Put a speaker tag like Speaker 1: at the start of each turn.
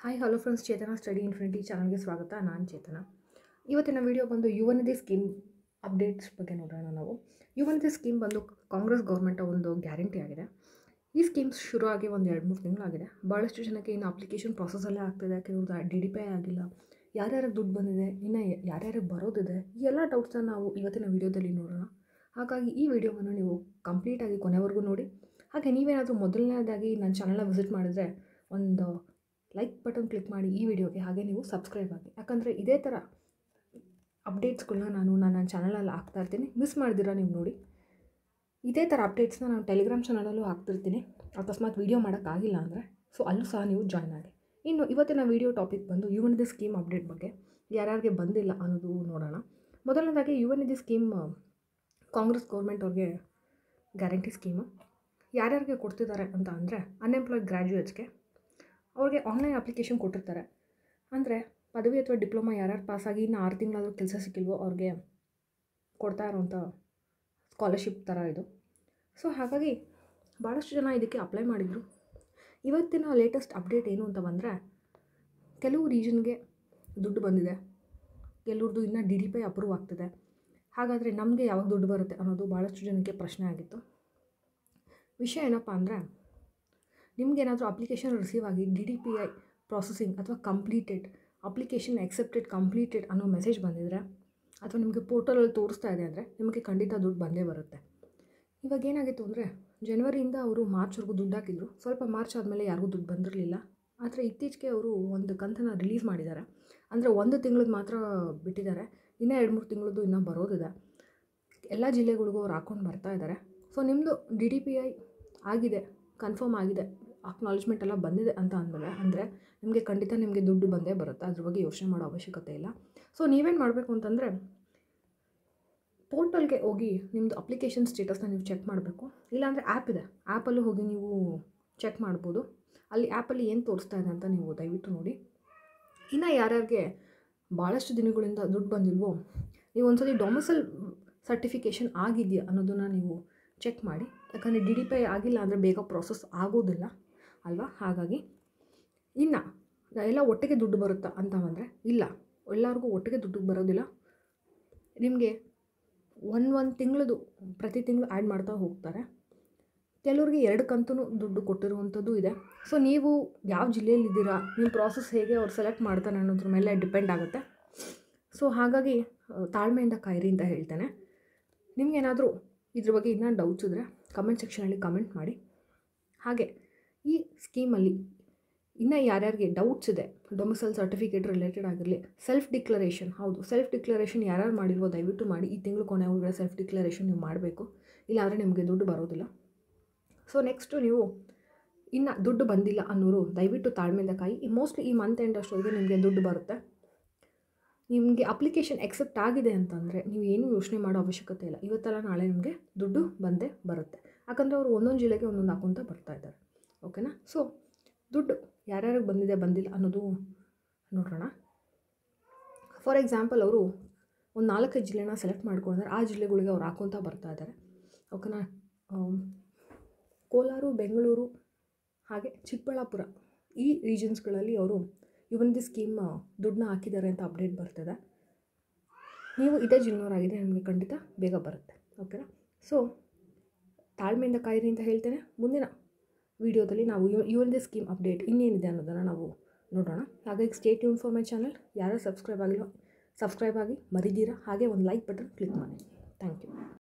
Speaker 1: Hi hello friends, ಚೇತನ study infinity ಚಾನಲ್ಗೆ ಸ್ವಾಗತ. ನಾನು ಚೇತನ. ಇವತ್ತಿನ ವಿಡಿಯೋ ಬಂದು ಯುವ ನಿಧಿ ಸ್ಕೀಮ್ ಅಪ್ಡೇಟ್ಸ್ ಬಗ್ಗೆ ನೋಡೋಣ. ನಾವು ಯುವ ನಿಧಿ ಸ್ಕೀಮ್ ಬಂದು ಕಾಂಗ್ರೆಸ್ ಗೌರ್ಮೆಂಟ್ ಒಂದು ಗ್ಯಾರಂಟಿ ಆಗಿದೆ. ಈ ಸ್ಕೀಮ್ಸ್ ಶುರು ಆಗಿ ಒಂದು 2-3 ತಿಂಗಳಾಗಿದೆ. ಭಾಳಷ್ಟು ಜನಕ್ಕೆ ಇನ್ನು ಅಪ್ಲಿಕೇಶನ್ ಪ್ರೊಸೆಸಲ್ಲೇ ಆಗ್ತಿದೆ. ಕೆಲವ್ರದ್ದು DDPI ಆಗಿಲ್ಲ, ಯಾರ್ಯಾರಿಗೆ ದುಡ್ಡು ಬಂದಿದೆ, ಇನ್ನು ಯಾರ್ಯಾರಿಗೆ ಬರೋದಿದೆ, ಈ ಎಲ್ಲ ಡೌಟ್ಸನ್ನ ನಾವು ಇವತ್ತಿನ ವಿಡಿಯೋದಲ್ಲಿ ನೋಡೋಣ. ಹಾಗಾಗಿ ಈ ವಿಡಿಯೋವನ್ನು ನೀವು ಕಂಪ್ಲೀಟಾಗಿ ಕೊನೆವರೆಗೂ ನೋಡಿ. ಹಾಗೆ ನೀವೇನಾದರೂ ಮೊದಲನೇದಾಗಿ ನನ್ನ ಚಾನಲ್ನ ವಿಸಿಟ್ ಮಾಡಿದರೆ ಒಂದು ಲೈಕ್ ಬಟನ್ ಕ್ಲಿಕ್ ಮಾಡಿ ಈ ವಿಡಿಯೋಗೆ. ಹಾಗೆ ನೀವು ಸಬ್ಸ್ಕ್ರೈಬ್ ಆಗಿ, ಯಾಕಂದರೆ ಇದೇ ಥರ ಅಪ್ಡೇಟ್ಸ್ಗಳನ್ನ ನಾನು ನನ್ನ ಚಾನಲಲ್ಲಿ ಹಾಕ್ತಾ ಇರ್ತೀನಿ. ಮಿಸ್ ಮಾಡಿದಿರ ನೀವು ನೋಡಿ. ಇದೇ ಥರ ಅಪ್ಡೇಟ್ಸ್ನ ನಾನು ಟೆಲಿಗ್ರಾಮ್ ಚಾನಲಲ್ಲೂ ಹಾಕ್ತಿರ್ತೀನಿ. ಅಕಸ್ಮಾತ್ ವೀಡಿಯೋ ಮಾಡೋಕ್ಕಾಗಿಲ್ಲ ಅಂದರೆ ಅಲ್ಲೂ ಸಹ ನೀವು ಜಾಯ್ನ್ ಆಗಿ. ಇನ್ನು ಇವತ್ತಿನ ವೀಡಿಯೋ ಟಾಪಿಕ್ ಬಂದು ಯುವ ನಿಧಿ ಸ್ಕೀಮ್ ಅಪ್ಡೇಟ್ ಬಗ್ಗೆ, ಯಾರ್ಯಾರಿಗೆ ಬಂದಿಲ್ಲ ಅನ್ನೋದು ನೋಡೋಣ. ಮೊದಲನೇದಾಗಿ ಯುವ ನಿಧಿ ಸ್ಕೀಮ್ ಕಾಂಗ್ರೆಸ್ ಗೌರ್ಮೆಂಟ್ ಅವ್ರಿಗೆ ಗ್ಯಾರಂಟಿ ಸ್ಕೀಮು ಯಾರ್ಯಾರಿಗೆ ಕೊಡ್ತಿದ್ದಾರೆ ಅಂತ ಅಂದರೆ, ಅನ್ಎಂಪ್ಲಾಯ್ಡ್ ಗ್ರ್ಯಾಜುಯೇಟ್ಸ್ಗೆ ಅವ್ರಿಗೆ ಆನ್ಲೈನ್ ಅಪ್ಲಿಕೇಶನ್ ಕೊಟ್ಟಿರ್ತಾರೆ. ಅಂದರೆ ಪದವಿ ಅಥವಾ ಡಿಪ್ಲೊಮಾ ಯಾರ್ಯಾರು ಪಾಸಾಗಿ ಇನ್ನು 6 ತಿಂಗಳಾದರೂ ಕೆಲಸ ಸಿಕ್ಕಿಲ್ವೋ ಅವ್ರಿಗೆ ಕೊಡ್ತಾ ಇರೋವಂಥ ಸ್ಕಾಲರ್ಶಿಪ್ ಥರ ಇದು. ಸೊ ಹಾಗಾಗಿ ಭಾಳಷ್ಟು ಜನ ಇದಕ್ಕೆ ಅಪ್ಲೈ ಮಾಡಿದರು. ಇವತ್ತಿನ ಲೇಟೆಸ್ಟ್ ಅಪ್ಡೇಟ್ ಏನು ಅಂತ ಬಂದರೆ, ಕೆಲವು ರೀಜನ್ಗೆ ದುಡ್ಡು ಬಂದಿದೆ, ಕೆಲವ್ರದ್ದು ಇನ್ನೂ DDPI ಅಪ್ರೂವ್ ಆಗ್ತಿದೆ. ಹಾಗಾದರೆ ನಮಗೆ ಯಾವಾಗ ದುಡ್ಡು ಬರುತ್ತೆ ಅನ್ನೋದು ಭಾಳಷ್ಟು ಜನಕ್ಕೆ ಪ್ರಶ್ನೆ ಆಗಿತ್ತು. ವಿಷಯ ಏನಪ್ಪ ಅಂದರೆ, ನಿಮಗೇನಾದರೂ ಅಪ್ಲಿಕೇಶನ್ ರಿಸೀವ್ ಆಗಿ DDPI ಪ್ರಾಸೆಸಿಂಗ್ ಅಥವಾ ಕಂಪ್ಲೀಟೆಡ್, ಅಪ್ಲಿಕೇಶನ್ ಎಕ್ಸೆಪ್ಟೆಡ್ ಕಂಪ್ಲೀಟೆಡ್ ಅನ್ನೋ ಮೆಸೇಜ್ ಬಂದಿದ್ರೆ, ಅಥವಾ ನಿಮಗೆ ಪೋರ್ಟಲಲ್ಲಿ ತೋರಿಸ್ತಾ ಇದೆ ಅಂದರೆ ನಿಮಗೆ ಖಂಡಿತ ದುಡ್ಡು ಬಂದೇ ಬರುತ್ತೆ. ಇವಾಗ ಏನಾಗಿತ್ತು ಅಂದರೆ, ಜನವರಿಯಿಂದ ಅವರು ಮಾರ್ಚ್ವರೆಗೂ ದುಡ್ಡು ಹಾಕಿದ್ರು. ಸ್ವಲ್ಪ ಮಾರ್ಚ್ ಆದಮೇಲೆ ಯಾರಿಗೂ ದುಡ್ಡು ಬಂದಿರಲಿಲ್ಲ. ಆದರೆ ಇತ್ತೀಚೆಗೆ ಅವರು ಒಂದು ಕಂತನ್ನು ರಿಲೀಸ್ ಮಾಡಿದ್ದಾರೆ. ಅಂದರೆ 1 ತಿಂಗಳದ್ದು ಮಾತ್ರ ಬಿಟ್ಟಿದ್ದಾರೆ. ಇನ್ನೂ 2-3 ತಿಂಗಳದ್ದು ಇನ್ನೂ ಬರೋದಿದೆ. ಎಲ್ಲ ಜಿಲ್ಲೆಗಳಿಗೂ ಅವ್ರು ಹಾಕ್ಕೊಂಡು ಬರ್ತಾ ಇದ್ದಾರೆ. ಸೊ ನಿಮ್ಮದು DDPI ಆಗಿದೆ, ಕನ್ಫರ್ಮ್ ಆಗಿದೆ, ಅಕ್ನಾಲೇಜ್ಮೆಂಟ್ ಎಲ್ಲ ಬಂದಿದೆ ಅಂತ ಅಂದಮೇಲೆ ಅಂದರೆ ನಿಮಗೆ ಖಂಡಿತ ನಿಮಗೆ ದುಡ್ಡು ಬಂದೇ ಬರುತ್ತೆ. ಅದ್ರ ಬಗ್ಗೆ ಯೋಚನೆ ಮಾಡೋ ಅವಶ್ಯಕತೆ ಇಲ್ಲ. ಸೊ ನೀವೇನು ಮಾಡಬೇಕು ಅಂತಂದರೆ, ಪೋರ್ಟಲ್ಗೆ ಹೋಗಿ ನಿಮ್ಮದು ಅಪ್ಲಿಕೇಶನ್ ಸ್ಟೇಟಸ್ನ ನೀವು ಚೆಕ್ ಮಾಡಬೇಕು. ಇಲ್ಲಾಂದರೆ ಆ್ಯಪ್ ಇದೆ, ಆ್ಯಪಲ್ಲೂ ಹೋಗಿ ನೀವು ಚೆಕ್ ಮಾಡ್ಬೋದು. ಅಲ್ಲಿ ಆ್ಯಪಲ್ಲಿ ಏನು ತೋರಿಸ್ತಾ ಇದೆ ಅಂತ ನೀವು ದಯವಿಟ್ಟು ನೋಡಿ. ಇನ್ನು ಯಾರ್ಯಾರಿಗೆ ಭಾಳಷ್ಟು ದಿನಗಳಿಂದ ದುಡ್ಡು ಬಂದಿಲ್ವೋ, ನೀವು ಒಂದ್ಸತಿ ಡೊಮಿಸೈಲ್ ಸರ್ಟಿಫಿಕೇಷನ್ ಆಗಿದೆಯಾ ಅನ್ನೋದನ್ನು ನೀವು ಚೆಕ್ ಮಾಡಿ. ಯಾಕಂದರೆ DDPI ಆಗಿಲ್ಲ ಅಂದರೆ ಬೇಗ ಪ್ರಾಸೆಸ್ ಆಗೋದಿಲ್ಲ ಅಲ್ವಾ. ಹಾಗಾಗಿ ಇನ್ನು ಎಲ್ಲ ಒಟ್ಟಿಗೆ ದುಡ್ಡು ಬರುತ್ತಾ ಅಂತ ಬಂದರೆ, ಇಲ್ಲ, ಎಲ್ಲರಿಗೂ ಒಟ್ಟಿಗೆ ದುಡ್ಡು ಬರೋದಿಲ್ಲ. ನಿಮಗೆ ಒಂದು ತಿಂಗಳದು ಪ್ರತಿ ತಿಂಗಳು ಆ್ಯಡ್ ಮಾಡ್ತಾ ಹೋಗ್ತಾರೆ. ಕೆಲವ್ರಿಗೆ 2 ಕಂತು ದುಡ್ಡು ಕೊಟ್ಟಿರುವಂಥದ್ದು ಇದೆ. ಸೊ ನೀವು ಯಾವ ಜಿಲ್ಲೆಯಲ್ಲಿದ್ದೀರಾ, ನಿಮ್ಮ ಪ್ರಾಸೆಸ್ ಹೇಗೆ ಅವ್ರು ಸೆಲೆಕ್ಟ್ ಮಾಡ್ತಾರೆ ಅನ್ನೋದ್ರ ಮೇಲೆ ಡಿಪೆಂಡ್ ಆಗುತ್ತೆ. ಸೊ ಹಾಗಾಗಿ ತಾಳ್ಮೆಯಿಂದ ಕಾಯಿರಿ ಅಂತ ಹೇಳ್ತೇನೆ. ನಿಮಗೇನಾದರೂ ಇದ್ರ ಬಗ್ಗೆ ಇನ್ನೂ ಡೌಟ್ಸ್ ಇದ್ದರೆ ಕಮೆಂಟ್ ಸೆಕ್ಷನಲ್ಲಿ ಕಮೆಂಟ್ ಮಾಡಿ. ಹಾಗೆ ಈ ಸ್ಕೀಮಲ್ಲಿ ಇನ್ನೂ ಯಾರ್ಯಾರಿಗೆ ಡೌಟ್ಸ್ ಇದೆ, ಡೊಮಿಸೈಲ್ ಸರ್ಟಿಫಿಕೇಟ್ ರಿಲೇಟೆಡ್ ಆಗಿರಲಿ, ಸೆಲ್ಫ್ ಡಿಕ್ಲರೇಷನ್, ಹೌದು ಸೆಲ್ಫ್ ಡಿಕ್ಲರೇಷನ್ ಯಾರ್ಯಾರು ಮಾಡಿಲ್ವೋ ದಯವಿಟ್ಟು ಮಾಡಿ. ಈ ತಿಂಗಳು ಕೊನೆ ಒಳಗಡೆ ಸೆಲ್ಫ್ ಡಿಕ್ಲರೇಷನ್ ನೀವು ಮಾಡಬೇಕು, ಇಲ್ಲಾಂದರೆ ನಿಮಗೆ ದುಡ್ಡು ಬರೋದಿಲ್ಲ. ಸೊ ನೆಕ್ಸ್ಟು ನೀವು ಇನ್ನು ದುಡ್ಡು ಬಂದಿಲ್ಲ ಅನ್ನೋರು ದಯವಿಟ್ಟು ತಾಳ್ಮೆಯಿಂದ ಕಾಯಿ. ಮೋಸ್ಟ್ಲಿ ಈ ಮಂತ್ ಎಂಡ್ ಅಷ್ಟೊತ್ತಿಗೆ ನಿಮಗೆ ದುಡ್ಡು ಬರುತ್ತೆ. ನಿಮಗೆ ಅಪ್ಲಿಕೇಶನ್ ಎಕ್ಸೆಪ್ಟ್ ಆಗಿದೆ ಅಂತಂದರೆ ನೀವು ಏನೂ ಯೋಚನೆ ಮಾಡೋ ಅವಶ್ಯಕತೆ ಇಲ್ಲ. ಇವತ್ತೆಲ್ಲ ನಾಳೆ ನಿಮಗೆ ದುಡ್ಡು ಬಂದೇ ಬರುತ್ತೆ. ಯಾಕಂದರೆ ಅವರು ಒಂದೊಂದು ಜಿಲ್ಲೆಗೆ ಒಂದೊಂದು ಹಾಕೊಂತ ಬರ್ತಾ ಇದ್ದಾರೆ. ಓಕೆನಾ. ಸೊ ದುಡ್ಡು ಯಾರ್ಯಾರಿಗೆ ಬಂದಿದೆ ಬಂದಿಲ್ಲ ಅನ್ನೋದು ನೋಡೋಣ. ಫಾರ್ ಎಕ್ಸಾಂಪಲ್ ಅವರು ಒಂದು 4-5 ಜಿಲ್ಲೆನ ಸೆಲೆಕ್ಟ್ ಮಾಡ್ಕೊಂಡ್ರೆ ಆ ಜಿಲ್ಲೆಗಳಿಗೆ ಅವ್ರು ಹಾಕೊತ ಬರ್ತಾ ಇದ್ದಾರೆ. ಓಕೆನಾ. ಕೋಲಾರ, ಬೆಂಗಳೂರು ಹಾಗೆ ಚಿಕ್ಕಬಳ್ಳಾಪುರ ಈ ರೀಜನ್ಸ್ಗಳಲ್ಲಿ ಅವರು ಯುವ ನಿಧಿ ಸ್ಕೀಮ್ ದುಡ್ಡನ್ನ ಹಾಕಿದ್ದಾರೆ ಅಂತ ಅಪ್ಡೇಟ್ ಬರ್ತಿದೆ. ನೀವು ಇದೇ ಜಿಲ್ಲೆಯವರಾಗಿದ್ದರೆ ನಿಮಗೆ ಖಂಡಿತ ಬೇಗ ಬರುತ್ತೆ. ಓಕೆನಾ. ಸೊ ತಾಳ್ಮೆಯಿಂದ ಕಾಯಿರಿ ಅಂತ ಹೇಳ್ತೇನೆ. ಮುಂದಿನ ವಿಡಿಯೋದಲ್ಲಿ ನಾವು ಯುವ ನಿಧಿ ಸ್ಕೀಮ್ ಅಪ್ಡೇಟ್ ಇನ್ನೇನಿದೆ ಅನ್ನೋದನ್ನು ನಾವು ನೋಡೋಣ. ಹಾಗಾಗಿ stay tune for my channel. ಯಾರು ಸಬ್ಸ್ಕ್ರೈಬ್ ಆಗಿಲ್ಲ ಸಬ್ಸ್ಕ್ರೈಬ್ ಆಗಿ, ಮರಿದೀರಾ. ಹಾಗೆ ಒಂದು ಲೈಕ್ ಬಟನ್ ಕ್ಲಿಕ್ ಮಾಡಿ. Thank you.